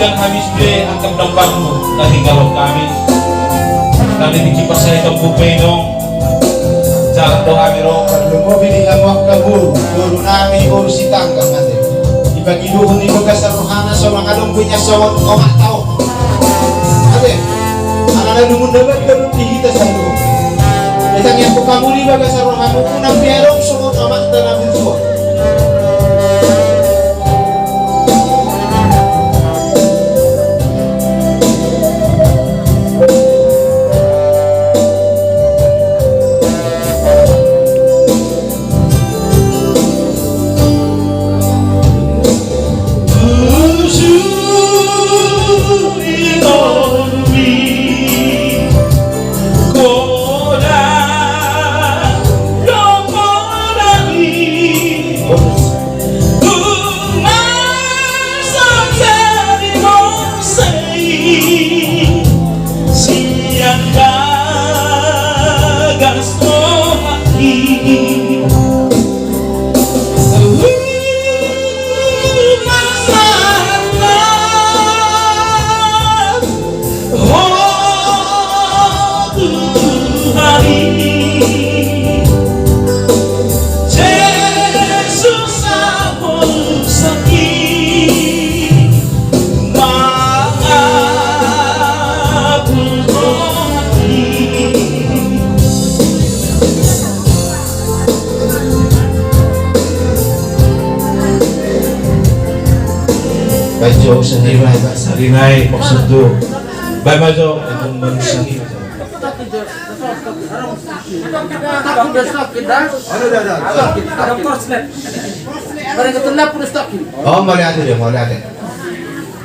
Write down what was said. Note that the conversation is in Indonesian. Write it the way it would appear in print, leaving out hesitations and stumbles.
Asalkan habis be angkat dampakmu tadi kalau kami tadi dikipas saya tempuh pedong jalan doa miro perlu mobil di amok kabur guru nami urusi tangga mati dibagi duhun di bagasar rohana seorang adong punya sawat omak tau ade anak-anak dumun dapat kerut di kita satu datang yang kamu di bagasar rohana punang biarong sawat omak tanah bunso Bajo sarinay maksuddo bay bajo itong manusia oh mali ate